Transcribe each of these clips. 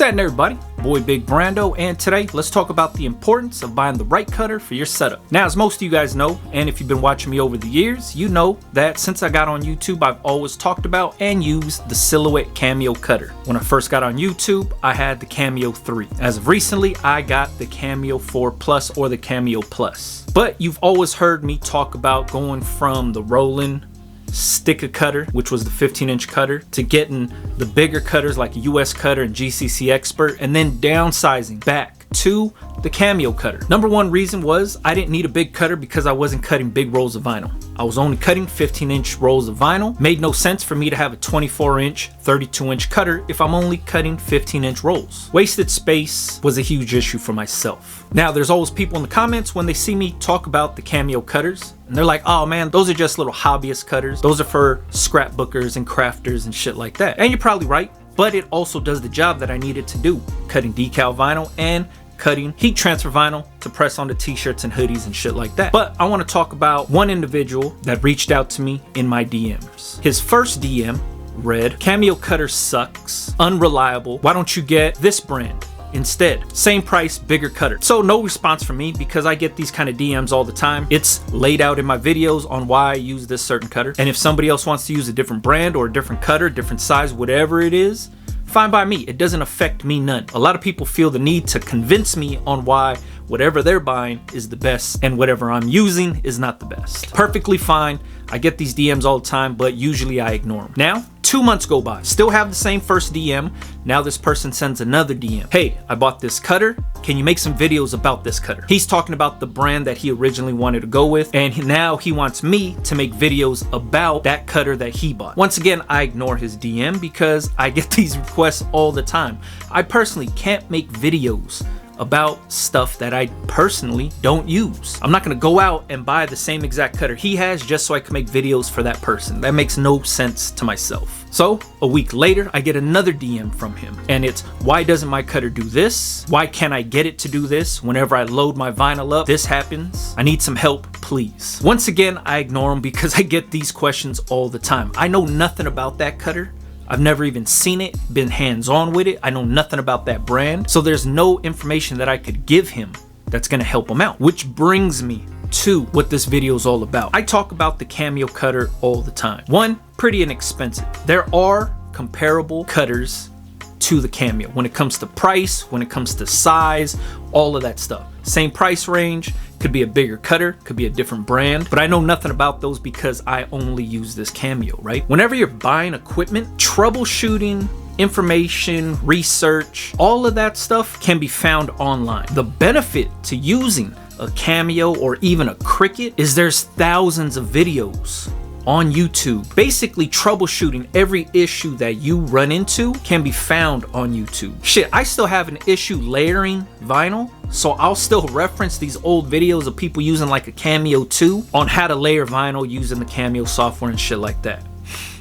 What's happening, everybody? Boy Big Brando, and today let's talk about the importance of buying the right cutter for your setup. Now, as most of you guys know, and if you've been watching me over the years, you know that since I got on YouTube, I've always talked about and used the Silhouette Cameo cutter. When I first got on YouTube, I had the Cameo 3. As of recently, I got the Cameo 4 Plus or the Cameo Plus. But you've always heard me talk about going from the rolling sticker cutter, which was the 15-inch cutter, to getting the bigger cutters like US Cutter and GCC Expert, and then downsizing back to the Cameo cutter. Number one reason was I didn't need a big cutter because I wasn't cutting big rolls of vinyl. I was only cutting 15-inch rolls of vinyl. Made no sense for me to have a 24-inch, 32-inch cutter if I'm only cutting 15-inch rolls. Wasted space was a huge issue for myself. Now, there's always people in the comments when they see me talk about the Cameo cutters, and they're like, oh man, those are just little hobbyist cutters. Those are for scrapbookers and crafters and shit like that. And you're probably right, but it also does the job that I needed to do, cutting decal vinyl and cutting heat transfer vinyl to press onto t-shirts and hoodies and shit like that. But I want to talk about one individual that reached out to me in my DMs. His first DM read, Cameo cutter sucks, unreliable, why don't you get this brand instead? Same price, bigger cutter. So no response from me because I get these kind of DMs all the time. It's laid out in my videos on why I use this certain cutter. And if somebody else wants to use a different brand or a different cutter, different size, whatever it is, fine by me. It doesn't affect me none. A lot of people feel the need to convince me on why whatever they're buying is the best and whatever I'm using is not the best. Perfectly fine. I get these DMs all the time, but usually I ignore them. Now, 2 months go by. Still have the same first DM. Now this person sends another DM. Hey, I bought this cutter. Can you make some videos about this cutter? He's talking about the brand that he originally wanted to go with, and now he wants me to make videos about that cutter that he bought. Once again, I ignore his DM because I get these requests all the time. I personally can't make videos about stuff that I personally don't use. I'm not gonna go out and buy the same exact cutter he has just so I can make videos for that person. That makes no sense to myself. So a week later, I get another DM from him, and it's, why doesn't my cutter do this? Why can't I get it to do this? Whenever I load my vinyl up, this happens. I need some help, please. Once again, I ignore him because I get these questions all the time. I know nothing about that cutter. I've never even seen it, been hands-on with it. I know nothing about that brand. So there's no information that I could give him that's gonna help him out. Which brings me to what this video is all about. I talk about the Cameo cutter all the time. One, pretty inexpensive. There are comparable cutters to the Cameo when it comes to price, when it comes to size, all of that stuff. Same price range, could be a bigger cutter, could be a different brand, but I know nothing about those because I only use this Cameo, right? Whenever you're buying equipment, troubleshooting, information, research, all of that stuff can be found online. The benefit to using a Cameo or even a Cricut is there's thousands of videos on YouTube. Basically, troubleshooting every issue that you run into can be found on YouTube. Shit, I still have an issue layering vinyl, so I'll still reference these old videos of people using like a Cameo 2 on how to layer vinyl using the Cameo software and shit like that.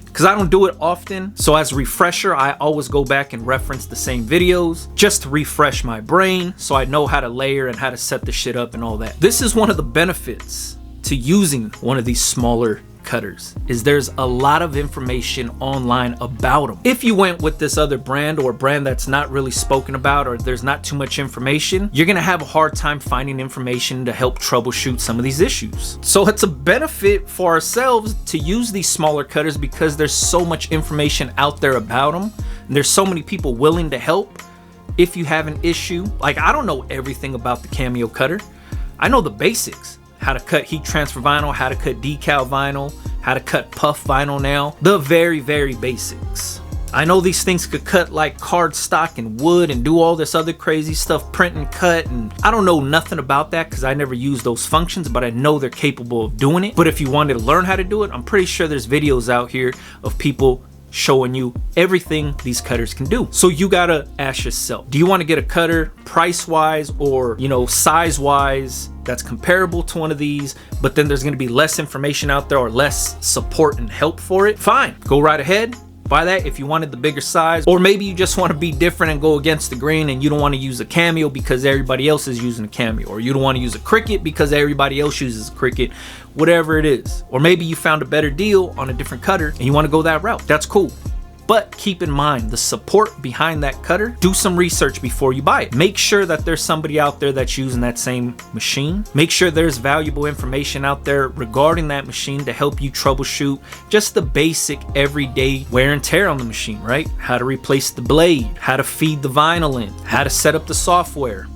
Because I don't do it often, so as a refresher, I always go back and reference the same videos just to refresh my brain so I know how to layer and how to set the shit up and all that. This is one of the benefits to using one of these smaller cutters, is there's a lot of information online about them. If you went with this other brand or a brand that's not really spoken about, or there's not too much information, you're gonna have a hard time finding information to help troubleshoot some of these issues. So it's a benefit for ourselves to use these smaller cutters because there's so much information out there about them, and there's so many people willing to help. If you have an issue, like I don't know everything about the Cameo cutter. I know the basics. How to cut heat transfer vinyl, how to cut decal vinyl, how to cut puff vinyl now. The very, very basics. I know these things could cut like cardstock and wood and do all this other crazy stuff, print and cut, and I don't know nothing about that because I never use those functions, but I know they're capable of doing it. But if you wanted to learn how to do it, I'm pretty sure there's videos out here of people showing you everything these cutters can do. So you gotta ask yourself, do you want to get a cutter price-wise or, you know, size-wise that's comparable to one of these, but then there's gonna be less information out there or less support and help for it? Fine, go right ahead. Buy that if you wanted the bigger size, or maybe you just want to be different and go against the grain and you don't want to use a Cameo because everybody else is using a Cameo, or you don't want to use a Cricut because everybody else uses a Cricut, whatever it is. Or maybe you found a better deal on a different cutter and you want to go that route. That's cool. But keep in mind the support behind that cutter. Do some research before you buy it. Make sure that there's somebody out there that's using that same machine. Make sure there's valuable information out there regarding that machine to help you troubleshoot just the basic everyday wear and tear on the machine, right? How to replace the blade, how to feed the vinyl in, how to set up the software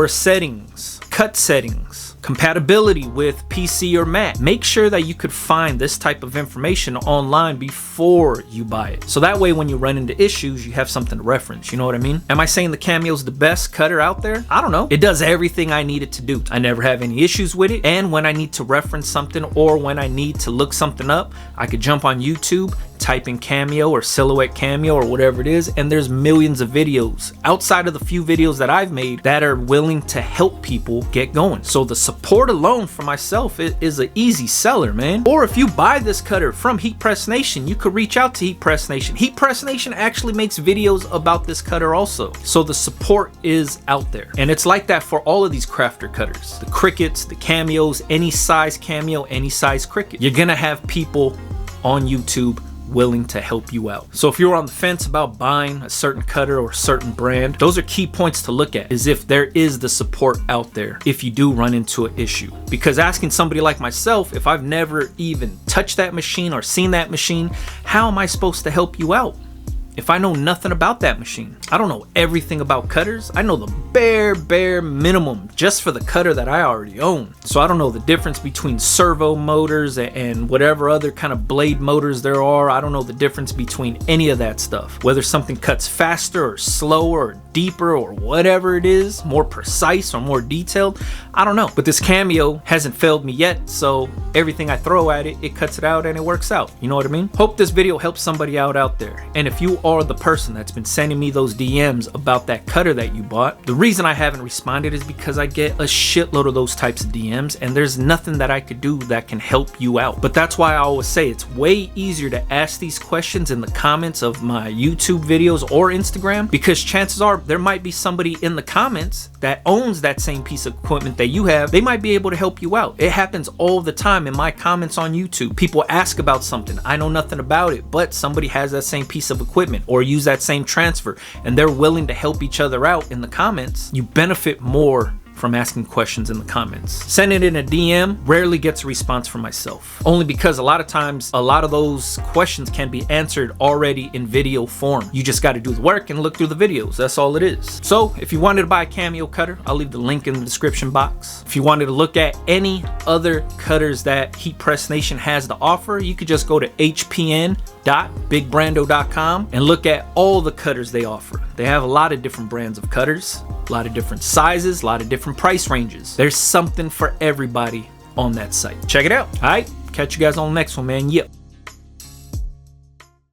settings, cut settings, compatibility with PC or Mac. Make sure that you could find this type of information online before you buy it. So that way when you run into issues, you have something to reference, you know what I mean? Am I saying the Cameo's the best cutter out there? I don't know. It does everything I need it to do. I never have any issues with it. And when I need to reference something or when I need to look something up, I could jump on YouTube, type in Cameo or Silhouette Cameo or whatever it is, and there's millions of videos outside of the few videos that I've made that are willing to help people get going. So the support alone for myself is an easy seller, man. Or if you buy this cutter from Heat Press Nation, you could reach out to Heat Press Nation. Heat Press Nation actually makes videos about this cutter also. So the support is out there. And it's like that for all of these crafter cutters. The Cricuts, the Cameos, any size Cameo, any size Cricut. You're gonna have people on YouTube willing to help you out. So if you're on the fence about buying a certain cutter or a certain brand, those are key points to look at, is if there is the support out there if you do run into an issue. Because asking somebody like myself, if I've never even touched that machine or seen that machine, how am I supposed to help you out if I know nothing about that machine? I don't know everything about cutters. I know the bare minimum just for the cutter that I already own. So I don't know the difference between servo motors and whatever other kind of blade motors there are. I don't know the difference between any of that stuff. Whether something cuts faster or slower or deeper or whatever it is, more precise or more detailed, I don't know. But this Cameo hasn't failed me yet, so everything I throw at it, it cuts it out and it works out. You know what I mean? Hope this video helps somebody out there. And if you are the person that's been sending me those DMs about that cutter that you bought, the reason I haven't responded is because I get a shitload of those types of DMs and there's nothing that I could do that can help you out. But that's why I always say it's way easier to ask these questions in the comments of my YouTube videos or Instagram, because chances are there might be somebody in the comments that owns that same piece of equipment that you have. They might be able to help you out. It happens all the time in my comments on YouTube. People ask about something, I know nothing about it, but somebody has that same piece of equipment or use that same transfer and they're willing to help each other out in the comments. You benefit more from asking questions in the comments. Sending it in a DM rarely gets a response from myself, only because a lot of times a lot of those questions can be answered already in video form. You just got to do the work and look through the videos. That's all it is. So if you wanted to buy a Cameo cutter, I'll leave the link in the description box. If you wanted to look at any other cutters that Heat Press Nation has to offer, you could just go to hpn.bigbrando.com and look at all the cutters they offer. They have a lot of different brands of cutters, a lot of different sizes, a lot of different price ranges. There's something for everybody on that site. Check it out. All right, catch you guys on the next one, man. Yep.